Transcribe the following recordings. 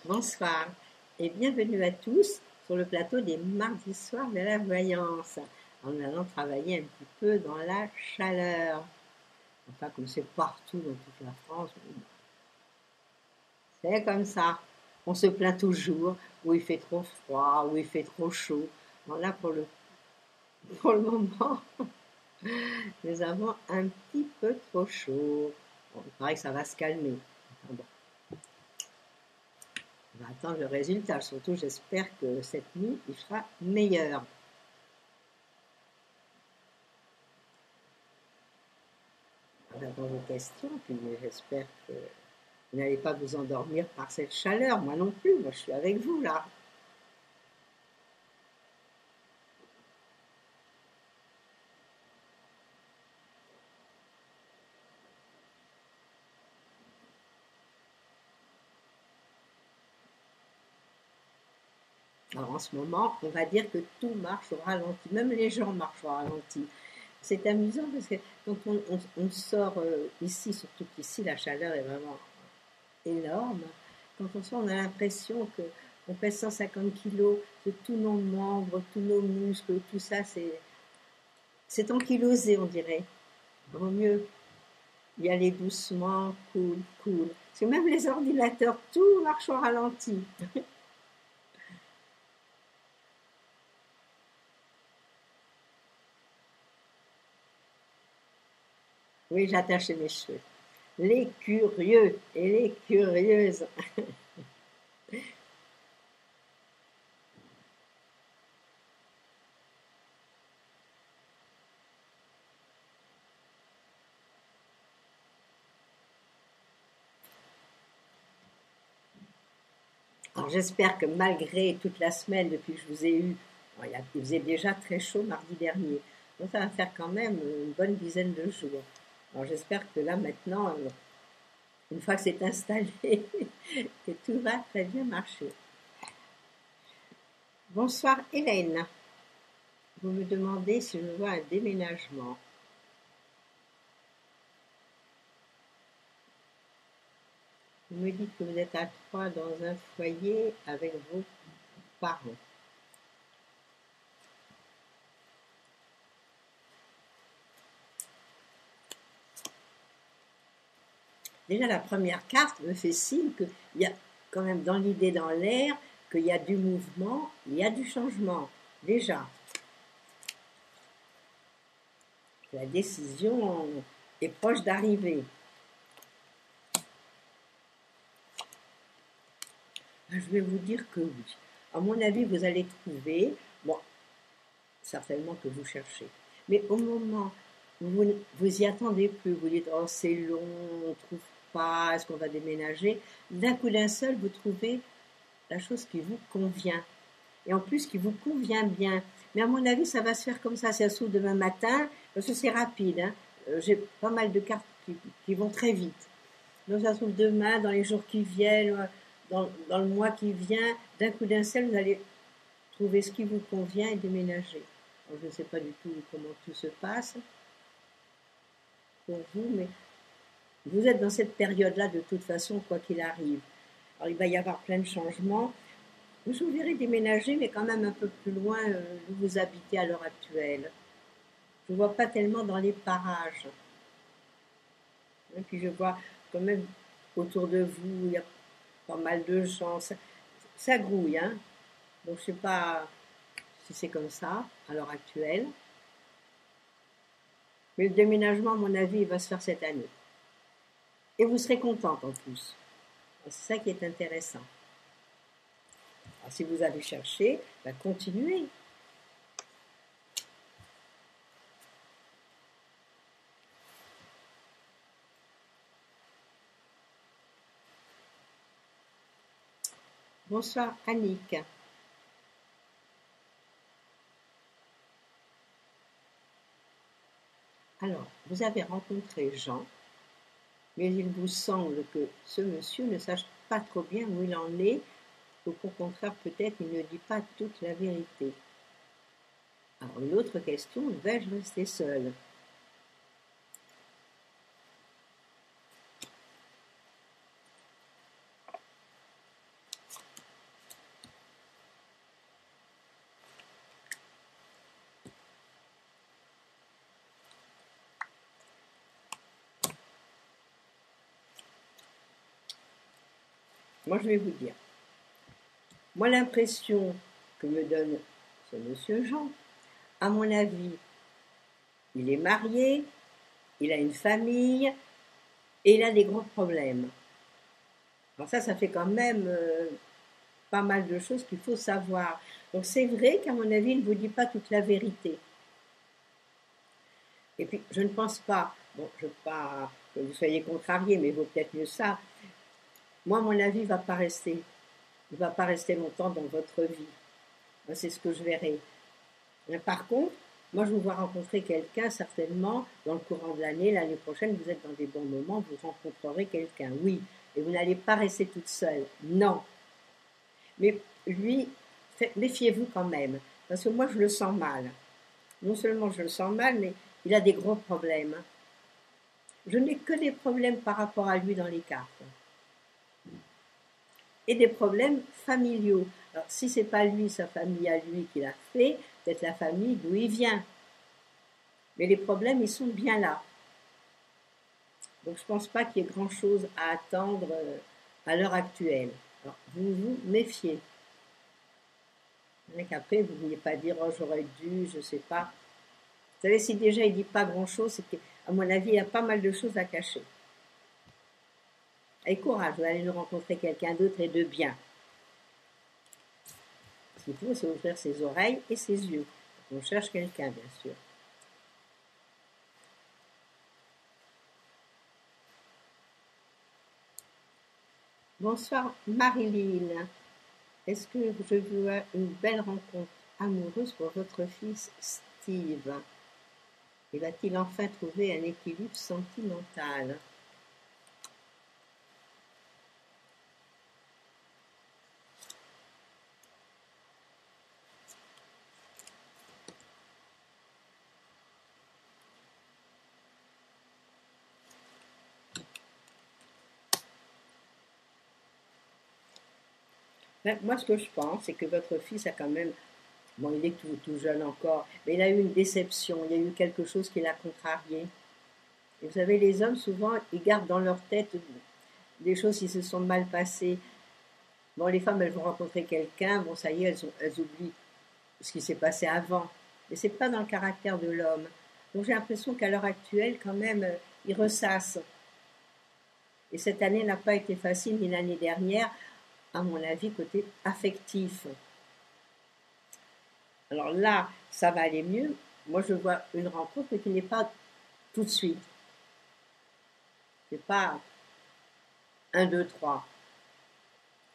Bonsoir et bienvenue à tous sur le plateau des mardis soirs de la voyance. En allant travailler un petit peu dans la chaleur. Enfin, comme c'est partout dans toute la France, c'est comme ça. On se plaint toujours où il fait trop froid, où il fait trop chaud. Bon, là, pour le moment, nous avons un petit peu trop chaud. Bon, il paraît que ça va se calmer. Enfin, bon. On va attendre le résultat. Surtout, j'espère que cette nuit, il sera meilleur. On attend vos questions, puis j'espère que vous n'allez pas vous endormir par cette chaleur. Moi non plus, moi je suis avec vous là. Alors en ce moment, on va dire que tout marche au ralenti, même les gens marchent au ralenti. C'est amusant parce que quand on sort ici, surtout qu'ici la chaleur est vraiment énorme, quand on sort on a l'impression que on pèse 150 kilos, que tous nos membres, tous nos muscles, tout ça c'est ankylosé on dirait. Vaut mieux y aller doucement, cool. Parce que même les ordinateurs, tout marche au ralenti. Oui, j'attache mes cheveux. Les curieux et les curieuses. Alors j'espère que malgré toute la semaine depuis que je vous ai eu, il faisait déjà très chaud mardi dernier. Donc ça va faire quand même une bonne dizaine de jours. Alors j'espère que là maintenant, une fois que c'est installé, que tout va très bien marcher. Bonsoir Hélène. Vous me demandez si je vois un déménagement. Vous me dites que vous êtes à 3 dans un foyer avec vos parents. Déjà, la première carte me fait signe qu'il y a quand même dans l'idée, dans l'air, qu'il y a du mouvement, il y a du changement. Déjà, la décision est proche d'arriver. Je vais vous dire que oui. À mon avis, vous allez trouver, bon, certainement que vous cherchez, mais au moment où vous y attendez plus, vous dites, oh c'est long, on ne trouve pas, est-ce qu'on va déménager? D'un coup d'un seul, vous trouvez la chose qui vous convient. Et en plus, qui vous convient bien. Mais à mon avis, ça va se faire comme ça. Ça s'ouvre demain matin, parce que c'est rapide. Hein. J'ai pas mal de cartes qui vont très vite. Donc ça s'ouvre demain, dans les jours qui viennent, dans le mois qui vient. D'un coup d'un seul, vous allez trouver ce qui vous convient et déménager. Alors, je ne sais pas du tout comment tout se passe pour vous, mais vous êtes dans cette période-là de toute façon, quoi qu'il arrive. Alors il va y avoir plein de changements. Vous vous verrez déménager, mais quand même un peu plus loin d'où vous habitez à l'heure actuelle. Je ne vois pas tellement dans les parages. Et puis je vois quand même autour de vous, il y a pas mal de gens. Ça grouille, hein. Donc je ne sais pas si c'est comme ça à l'heure actuelle. Mais le déménagement, à mon avis, il va se faire cette année. Et vous serez contente en plus. C'est ça qui est intéressant. Alors, si vous avez cherché, continuez. Bonsoir Annick. Alors, vous avez rencontré Jean, mais il vous semble que ce monsieur ne sache pas trop bien où il en est, ou au contraire, peut-être il ne dit pas toute la vérité. Alors, une autre question, vais-je rester seule? Moi, je vais vous dire. Moi, l'impression que me donne ce monsieur Jean, à mon avis, il est marié, il a une famille et il a des gros problèmes. Alors ça fait quand même pas mal de choses qu'il faut savoir. Donc c'est vrai qu'à mon avis, il ne vous dit pas toute la vérité. Et puis, je ne pense pas, bon, je ne veux pas que vous soyez contrariés, mais il vaut peut-être mieux ça. Moi, mon avis ne va pas rester. Il ne va pas rester longtemps dans votre vie. Moi, c'est ce que je verrai. Mais par contre, moi, je vous vois rencontrer quelqu'un, certainement, dans le courant de l'année prochaine, vous êtes dans des bons moments, vous rencontrerez quelqu'un, oui. Et vous n'allez pas rester toute seule, non. Mais lui, méfiez-vous quand même, parce que moi, je le sens mal. Non seulement je le sens mal, mais il a des gros problèmes. Je n'ai que des problèmes par rapport à lui dans les cartes. Et des problèmes familiaux. Alors, si c'est pas lui, sa famille à lui qui l'a fait, peut-être la famille d'où il vient. Mais les problèmes, ils sont bien là. Donc, je ne pense pas qu'il y ait grand-chose à attendre à l'heure actuelle. Alors, vous vous méfiez. Qu'après, vous ne veniez pas dire « Oh, j'aurais dû, je ne sais pas ». Vous savez, si déjà il ne dit pas grand-chose, c'est qu'à mon avis, il y a pas mal de choses à cacher. Avec courage, vous allez nous rencontrer quelqu'un d'autre et de bien. Ce qu'il faut, c'est ouvrir ses oreilles et ses yeux. On cherche quelqu'un, bien sûr. Bonsoir Marilyn. Est-ce que je vois une belle rencontre amoureuse pour votre fils Steve? Et va-t-il enfin trouver un équilibre sentimental? Moi, ce que je pense, c'est que votre fils a quand même, bon, il est tout jeune encore, mais il a eu une déception, il y a eu quelque chose qui l'a contrarié. Et vous savez, les hommes, souvent, ils gardent dans leur tête des choses qui se sont mal passées. Bon, les femmes, elles vont rencontrer quelqu'un, bon, ça y est, elles oublient ce qui s'est passé avant. Mais c'est pas dans le caractère de l'homme. Donc j'ai l'impression qu'à l'heure actuelle, quand même, il ressasse. Et cette année n'a pas été facile, ni l'année dernière, à mon avis, côté affectif. Alors là, ça va aller mieux. Moi, je vois une rencontre, mais qui n'est pas tout de suite. C'est pas 1, 2, 3.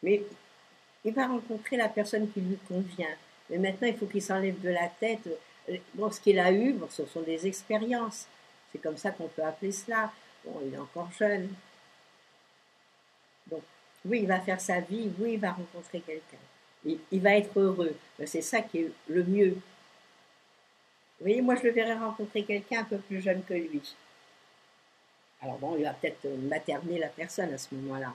Mais il va rencontrer la personne qui lui convient. Mais maintenant, il faut qu'il s'enlève de la tête. Bon, ce qu'il a eu, bon, ce sont des expériences. C'est comme ça qu'on peut appeler cela. Bon, il est encore jeune. Donc, oui, il va faire sa vie. Oui, il va rencontrer quelqu'un. Il va être heureux. C'est ça qui est le mieux. Vous voyez, moi, je le verrais rencontrer quelqu'un un peu plus jeune que lui. Alors bon, il va peut-être materner la personne à ce moment-là.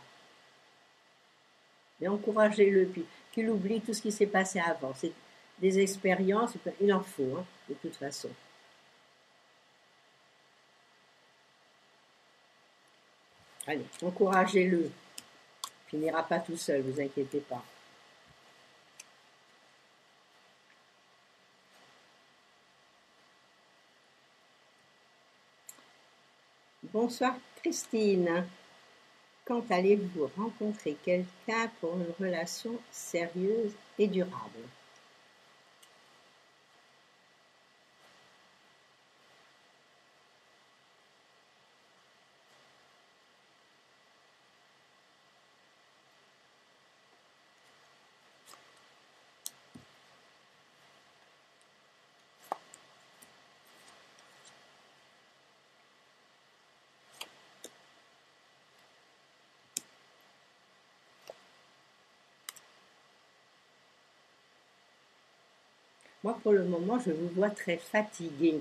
Mais encouragez-le, puis qu'il oublie tout ce qui s'est passé avant. C'est des expériences, il en faut, hein, de toute façon. Allez, encouragez-le. Il n'ira pas tout seul, vous inquiétez pas. Bonsoir Christine. Quand allez-vous rencontrer quelqu'un pour une relation sérieuse et durable? Moi, pour le moment, je vous vois très fatiguée.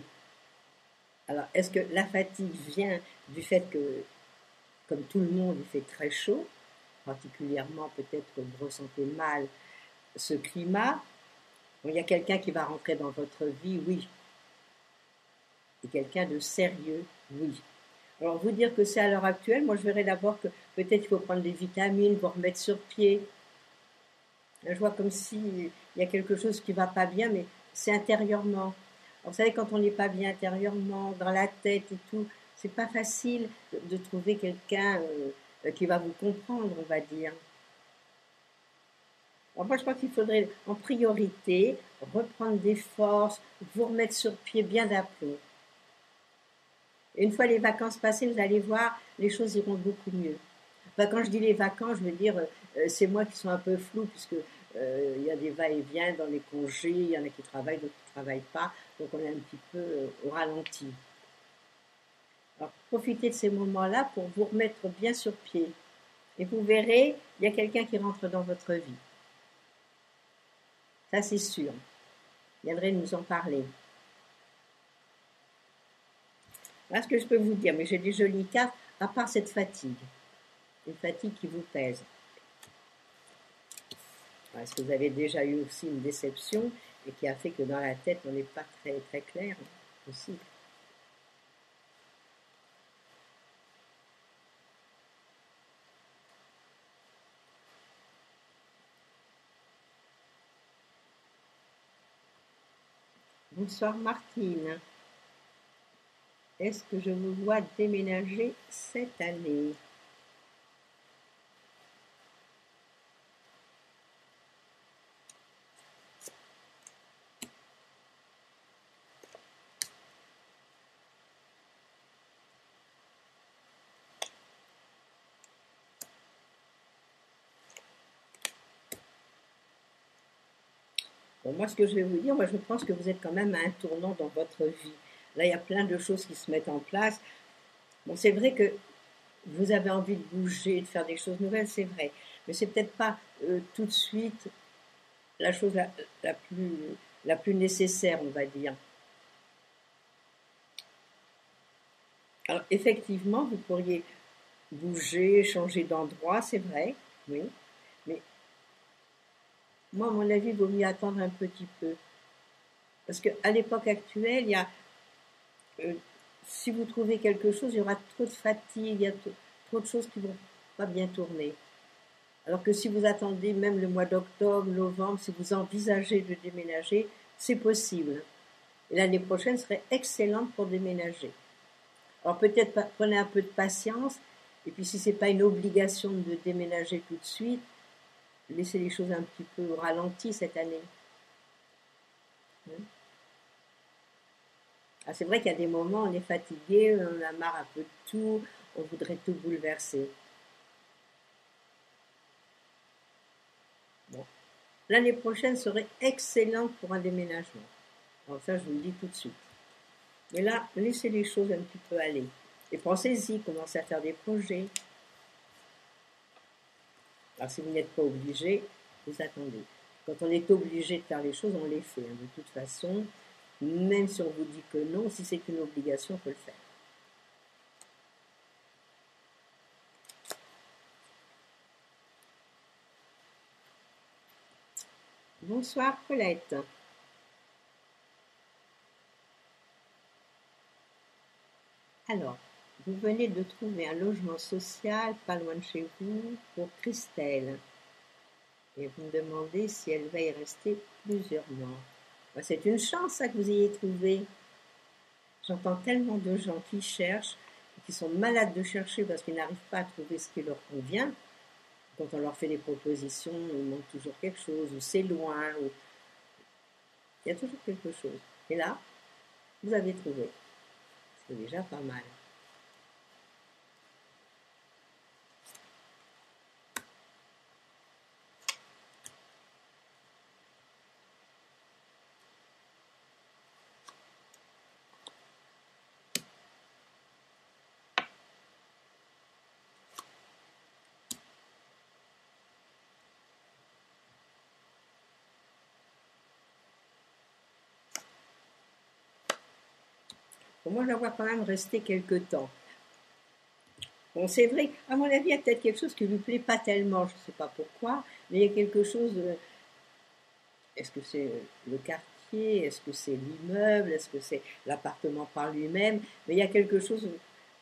Alors, est-ce que la fatigue vient du fait que, comme tout le monde, il fait très chaud, particulièrement peut-être que vous ressentez mal ce climat? Bon, il y a quelqu'un qui va rentrer dans votre vie, oui. Et quelqu'un de sérieux, oui. Alors, vous dire que c'est à l'heure actuelle, moi je verrais d'abord que peut-être il faut prendre des vitamines, vous remettre sur pied. Je vois comme si il y a quelque chose qui va pas bien, mais c'est intérieurement. Alors, vous savez, quand on n'est pas bien intérieurement, dans la tête et tout, c'est pas facile de trouver quelqu'un qui va vous comprendre, on va dire. Alors moi, je crois qu'il faudrait, en priorité, reprendre des forces, vous remettre sur pied bien d'aplomb. Et une fois les vacances passées, vous allez voir, les choses iront beaucoup mieux. Enfin, quand je dis les vacances, je veux dire, c'est moi qui sont un peu flou, puisque il y a des va-et-vient dans les congés, il y en a qui travaillent, d'autres qui ne travaillent pas, donc on est un petit peu au ralenti. Alors, profitez de ces moments-là pour vous remettre bien sur pied. Et vous verrez, il y a quelqu'un qui rentre dans votre vie. Ça, c'est sûr. Il viendrait nous en parler. Voilà ce que je peux vous dire, mais j'ai des jolies cartes, à part cette fatigue. Une fatigue qui vous pèse. Est-ce que vous avez déjà eu aussi une déception et qui a fait que dans la tête, on n'est pas très, très clair aussi? Bonsoir Martine. Est-ce que je vous vois déménager cette année? Bon, moi, ce que je vais vous dire, moi, je pense que vous êtes quand même à un tournant dans votre vie. Là, il y a plein de choses qui se mettent en place. Bon, c'est vrai que vous avez envie de bouger, de faire des choses nouvelles, c'est vrai. Mais c'est peut-être pas tout de suite la chose la plus, la plus nécessaire, on va dire. Alors, effectivement, vous pourriez bouger, changer d'endroit, c'est vrai, oui. Mais moi, à mon avis, il vaut mieux attendre un petit peu. Parce qu'à l'époque actuelle, il y a, euh, si vous trouvez quelque chose, il y aura trop de fatigue, il y a trop de choses qui vont pas bien tourner. Alors que si vous attendez même le mois d'octobre, novembre, si vous envisagez de déménager, c'est possible. Et l'année prochaine serait excellente pour déménager. Alors peut-être prenez un peu de patience, et puis si c'est pas une obligation de déménager tout de suite, laissez les choses un petit peu au ralenti cette année. Ah, c'est vrai qu'il y a des moments où on est fatigué, on a marre un peu de tout, on voudrait tout bouleverser. Bon. L'année prochaine serait excellente pour un déménagement. Alors ça, je vous le dis tout de suite. Mais là, laissez les choses un petit peu aller. Et pensez-y, commencez à faire des projets. Alors si vous n'êtes pas obligé, vous attendez. Quand on est obligé de faire les choses, on les fait. De toute façon, même si on vous dit que non, si c'est une obligation, il faut le faire. Bonsoir Colette. Alors, vous venez de trouver un logement social pas loin de chez vous pour Christelle. Et vous me demandez si elle va y rester plusieurs mois. Ben, c'est une chance ça, que vous ayez trouvé. J'entends tellement de gens qui cherchent, qui sont malades de chercher parce qu'ils n'arrivent pas à trouver ce qui leur convient. Quand on leur fait des propositions, il manque toujours quelque chose, ou c'est loin, ou il y a toujours quelque chose. Et là, vous avez trouvé. C'est déjà pas mal. Pour moi, je la vois quand même rester quelque temps. Bon, c'est vrai, à mon avis, il y a peut-être quelque chose qui ne lui plaît pas tellement, je ne sais pas pourquoi, mais il y a quelque chose. Est-ce que c'est le quartier? Est-ce que c'est l'immeuble? Est-ce que c'est l'appartement par lui-même? Mais il y a quelque chose.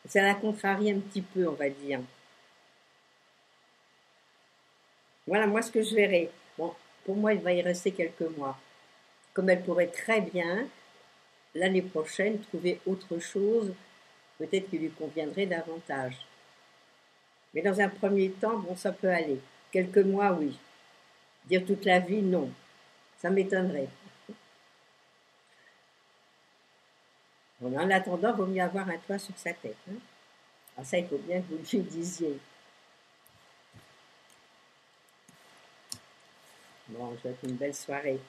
Ça la contrarie un petit peu, on va dire. Voilà, moi, ce que je verrai. Bon, pour moi, il va y rester quelques mois. Comme elle pourrait très bien, l'année prochaine, trouver autre chose, peut-être qui lui conviendrait davantage. Mais dans un premier temps, bon, ça peut aller. Quelques mois, oui. Dire toute la vie, non. Ça m'étonnerait. Bon, en attendant, il vaut mieux avoir un toit sur sa tête. Hein. Alors ça, il faut bien que vous le disiez. Bon, je vous souhaite une belle soirée.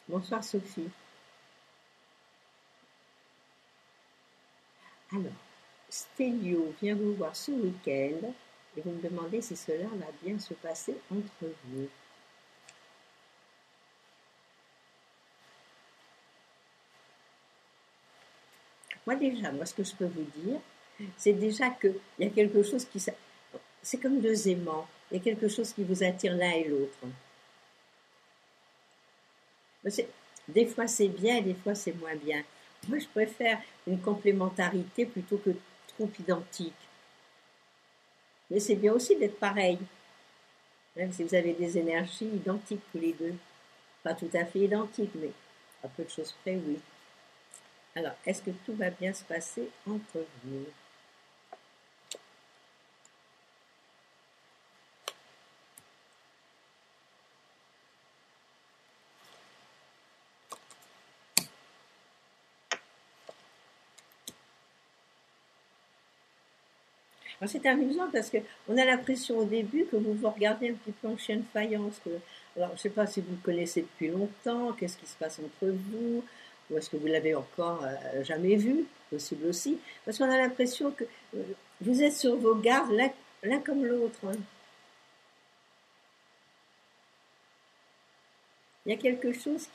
Bonsoir Sophie. Alors, Stélio vient vous voir ce week-end et vous me demandez si cela va bien se passer entre vous. Moi, ce que je peux vous dire, c'est déjà qu'il y a quelque chose qui... C'est comme deux aimants. Il y a quelque chose qui vous attire l'un et l'autre. Des fois c'est bien et des fois c'est moins bien. Moi, je préfère une complémentarité plutôt que trop identique. Mais c'est bien aussi d'être pareil. Même si vous avez des énergies identiques tous les deux. Pas tout à fait identiques, mais à peu de choses près, oui. Alors, est-ce que tout va bien se passer entre vous? C'est amusant parce qu'on a l'impression au début que vous vous regardez un petit peu en chien de faïence. Alors, je ne sais pas si vous le connaissez depuis longtemps, qu'est-ce qui se passe entre vous, ou est-ce que vous l'avez encore jamais vu, possible aussi. Parce qu'on a l'impression que vous êtes sur vos gardes l'un comme l'autre. Hein. Il y a quelque chose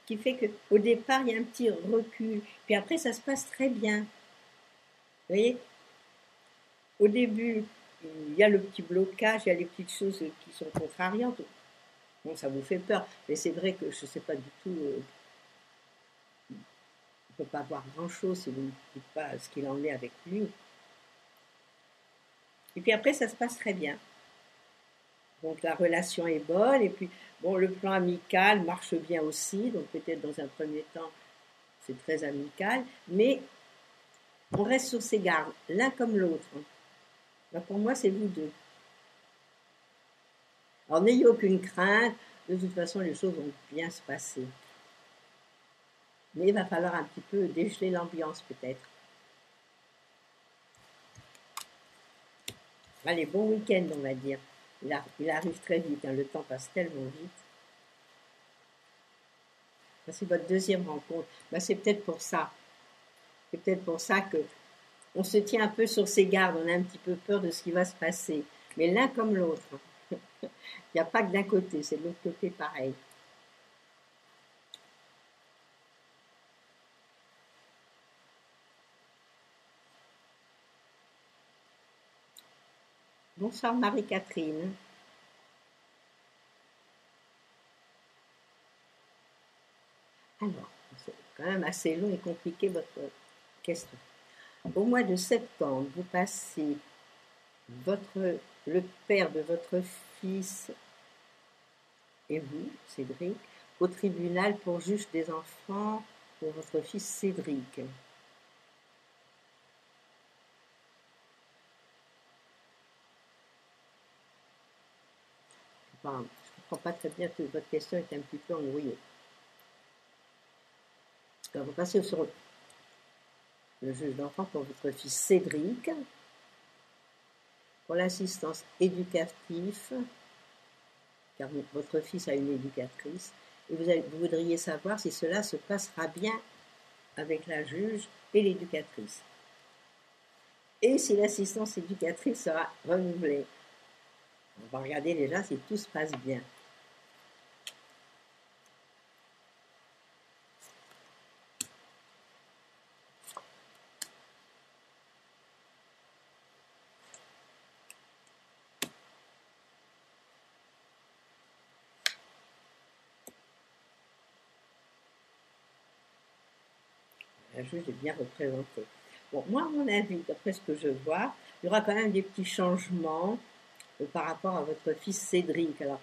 qui fait qu'au départ, il y a un petit recul. Puis après, ça se passe très bien. Vous voyez, au début, il y a le petit blocage, il y a les petites choses qui sont contrariantes. Bon, ça vous fait peur, mais c'est vrai que je ne sais pas du tout, on ne peut pas voir grand-chose si vous ne dites pas ce qu'il en est avec lui. Et puis après, ça se passe très bien. Donc la relation est bonne, et puis bon, le plan amical marche bien aussi, donc peut-être dans un premier temps, c'est très amical, mais on reste sur ses gardes, l'un comme l'autre. Ben, pour moi, c'est vous deux. Alors n'ayez aucune crainte, de toute façon, les choses vont bien se passer. Mais il va falloir un petit peu dégeler l'ambiance peut-être. Allez, bon week-end, on va dire. Il arrive très vite, hein, le temps passe tellement vite. C'est votre deuxième rencontre. Ben, c'est peut-être pour ça. C'est peut-être pour ça que on se tient un peu sur ses gardes, on a un petit peu peur de ce qui va se passer. Mais l'un comme l'autre. Il n'y a pas que d'un côté, c'est de l'autre côté pareil. Bonsoir Marie-Catherine. Alors, c'est quand même assez long et compliqué votre question. Au mois de septembre, vous passez le père de votre fils et vous, Cédric, au tribunal pour juge des enfants pour votre fils Cédric. Enfin, je ne comprends pas très bien que votre question est un petit peu embrouillée. Alors, vous passez sur le juge d'enfant pour votre fils Cédric, pour l'assistance éducative, car votre fils a une éducatrice, et vous voudriez savoir si cela se passera bien avec la juge et l'éducatrice. Et si l'assistance éducatrice sera renouvelée. On va regarder déjà si tout se passe bien. La juge est bien représentée. Bon, moi, à mon avis, d'après ce que je vois, il y aura quand même des petits changements par rapport à votre fils Cédric. Alors,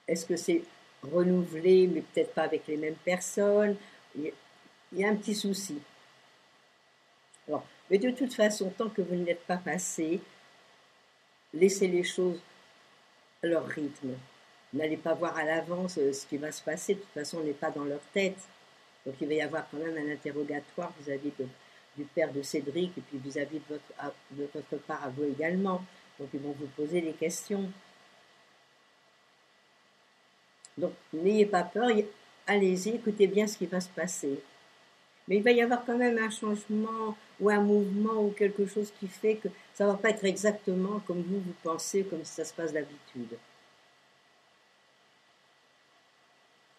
est-ce que c'est renouvelé, mais peut-être pas avec les mêmes personnes? Il y a un petit souci. Alors, mais de toute façon, tant que vous ne l'êtes pas passé, laissez les choses à leur rythme. N'allez pas voir à l'avance ce qui va se passer. De toute façon, on n'est pas dans leur tête. Donc, il va y avoir quand même un interrogatoire vis-à-vis du père de Cédric et puis vis-à-vis de votre part à vous également. Donc, ils vont vous poser des questions. Donc, n'ayez pas peur, allez-y, écoutez bien ce qui va se passer. Mais il va y avoir quand même un changement ou un mouvement ou quelque chose qui fait que ça ne va pas être exactement comme vous pensez, comme ça se passe d'habitude.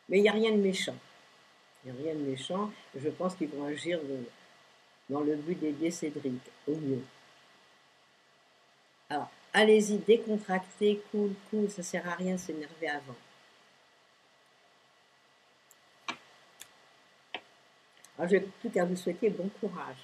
Mais il n'y a rien de méchant. Il n'y a rien de méchant. Je pense qu'ils vont agir dans le but d'aider Cédric au mieux. Alors, allez-y, décontractez, cool, ça ne sert à rien de s'énerver avant. Alors, je n'ai plus qu'à vous souhaiter bon courage.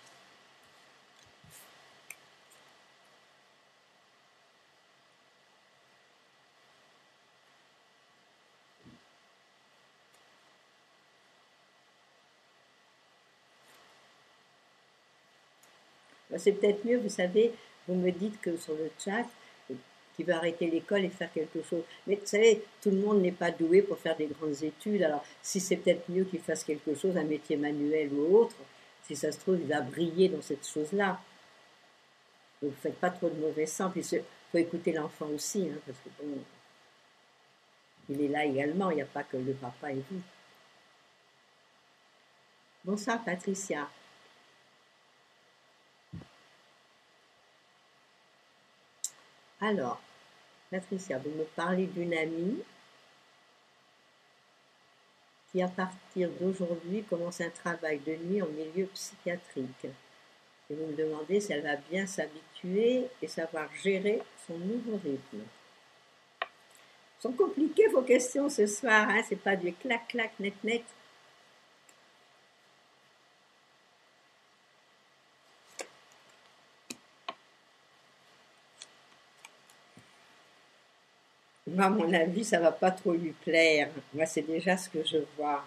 C'est peut-être mieux, vous savez, vous me dites que sur le chat, qu'il veut arrêter l'école et faire quelque chose. Mais vous savez, tout le monde n'est pas doué pour faire des grandes études. Alors, si c'est peut-être mieux qu'il fasse quelque chose, un métier manuel ou autre, si ça se trouve, il va briller dans cette chose-là. Donc, vous ne faites pas trop de mauvais sens. Puis, il faut écouter l'enfant aussi, hein, parce que bon, il est là également, il n'y a pas que le papa et vous. Bonsoir, Patricia. Alors, Patricia, vous me parlez d'une amie qui, à partir d'aujourd'hui, commence un travail de nuit en milieu psychiatrique. Et vous me demandez si elle va bien s'habituer et savoir gérer son nouveau rythme. Sont compliquées vos questions ce soir, hein, c'est pas du clac clac net net. Moi, à mon avis, ça va pas trop lui plaire. Moi, c'est déjà ce que je vois.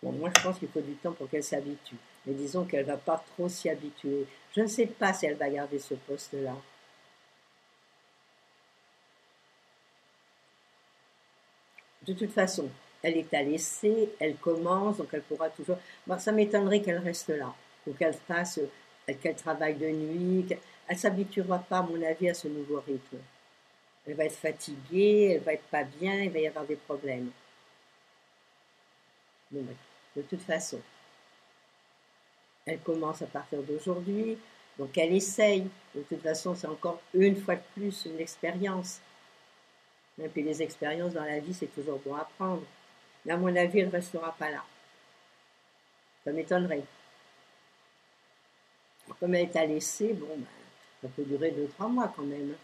Bon, moi, je pense qu'il faut du temps pour qu'elle s'habitue. Mais disons qu'elle va pas trop s'y habituer. Je ne sais pas si elle va garder ce poste-là. De toute façon, elle est à l'essai, elle commence, donc elle pourra toujours. Moi, ça m'étonnerait qu'elle reste là, ou qu'elle fasse, qu'elle travaille de nuit. Elle s'habituera pas, à mon avis, à ce nouveau rythme. Elle va être fatiguée, elle va être pas bien, il va y avoir des problèmes. Bon, de toute façon, elle commence à partir d'aujourd'hui, donc elle essaye. De toute façon, c'est encore une fois de plus une expérience. Et puis les expériences dans la vie, c'est toujours bon à prendre. Mais à mon avis, elle ne restera pas là. Ça m'étonnerait. Comme elle est à l'essai, bon, ben, ça peut durer 2-3 mois quand même.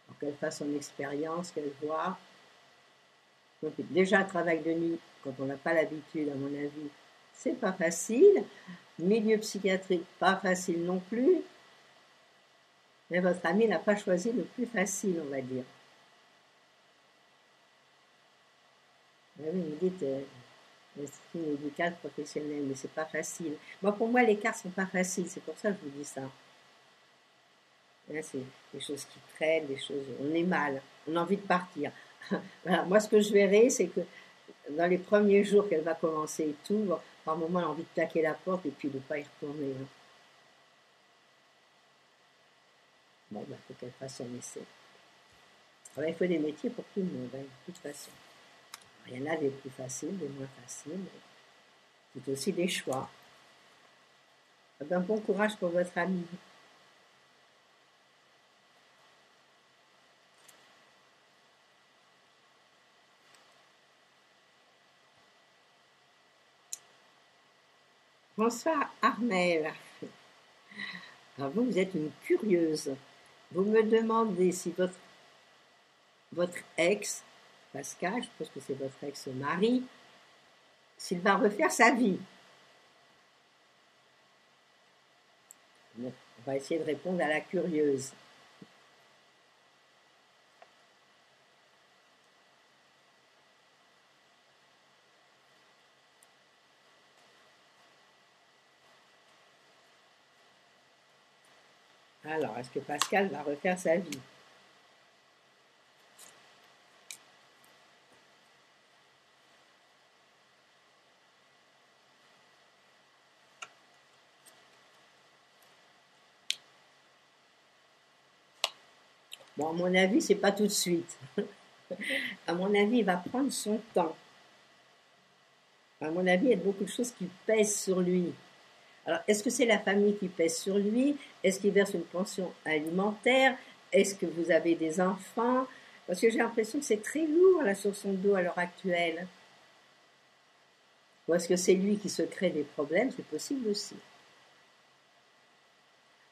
Pour qu'elle fasse son expérience, qu'elle voit. Donc, déjà, un travail de nuit, quand on n'a pas l'habitude, à mon avis, c'est pas facile. Milieu psychiatrique, pas facile non plus. Mais votre ami n'a pas choisi le plus facile, on va dire. Oui, vous dites l'esprit médical professionnel, mais c'est pas facile. Moi, pour moi, les cartes sont pas faciles, c'est pour ça que je vous dis ça. Hein, c'est des choses qui traînent, des choses. On est mal, on a envie de partir. Voilà. Moi, ce que je verrai, c'est que dans les premiers jours qu'elle va commencer et tout, par moment, elle a envie de claquer la porte et puis de ne pas y retourner. Hein. Bon, il faut qu'elle fasse son essai. Alors, il faut des métiers pour tout le monde, hein, de toute façon. Il y en a des plus faciles, des moins faciles, mais c'est aussi des choix. Un bon courage pour votre ami. Bonsoir Armel. Alors vous êtes une curieuse. Vous me demandez si votre ex, Pascal, je pense que c'est votre ex-mari, s'il va refaire sa vie. Bon, on va essayer de répondre à la curieuse. Alors, est-ce que Pascal va refaire sa vie? Bon, à mon avis, c'est pas tout de suite. À mon avis, il va prendre son temps. À mon avis, il y a beaucoup de choses qui pèsent sur lui. Alors, est-ce que c'est la famille qui pèse sur lui? Est-ce qu'il verse une pension alimentaire? Est-ce que vous avez des enfants? Parce que j'ai l'impression que c'est très lourd là sur son dos à l'heure actuelle. Ou est-ce que c'est lui qui se crée des problèmes? C'est possible aussi.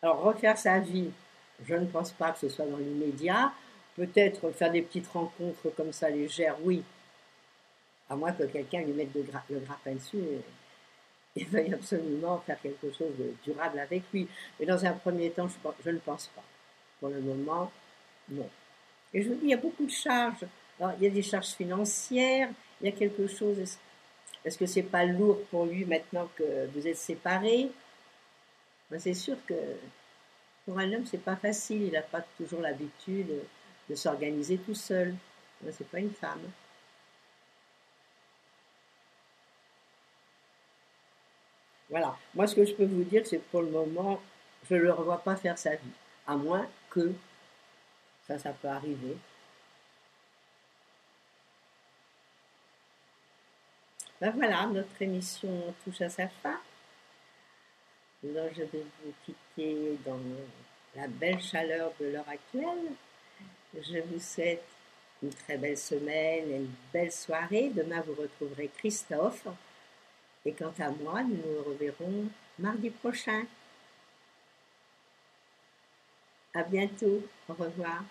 Alors, refaire sa vie, je ne pense pas que ce soit dans l'immédiat. Peut-être faire des petites rencontres comme ça légères, oui. À moins que quelqu'un lui mette le grappin dessus et veuille absolument faire quelque chose de durable avec lui. Mais dans un premier temps, je ne pense pas. Pour le moment, non. Et je vous dis, il y a beaucoup de charges. Alors, il y a des charges financières, il y a quelque chose. Est-ce que c'est pas lourd pour lui maintenant que vous êtes séparés? Ben, c'est sûr que pour un homme, c'est pas facile. Il n'a pas toujours l'habitude de s'organiser tout seul. Ben, c'est pas une femme. Voilà. Moi, ce que je peux vous dire, c'est que pour le moment, je ne le revois pas faire sa vie. À moins que, ça peut arriver. Ben voilà, notre émission touche à sa fin. Alors, je vais vous quitter dans la belle chaleur de l'heure actuelle. Je vous souhaite une très belle semaine et une belle soirée. Demain, vous retrouverez Christophe. Et quant à moi, nous nous reverrons mardi prochain. À bientôt. Au revoir.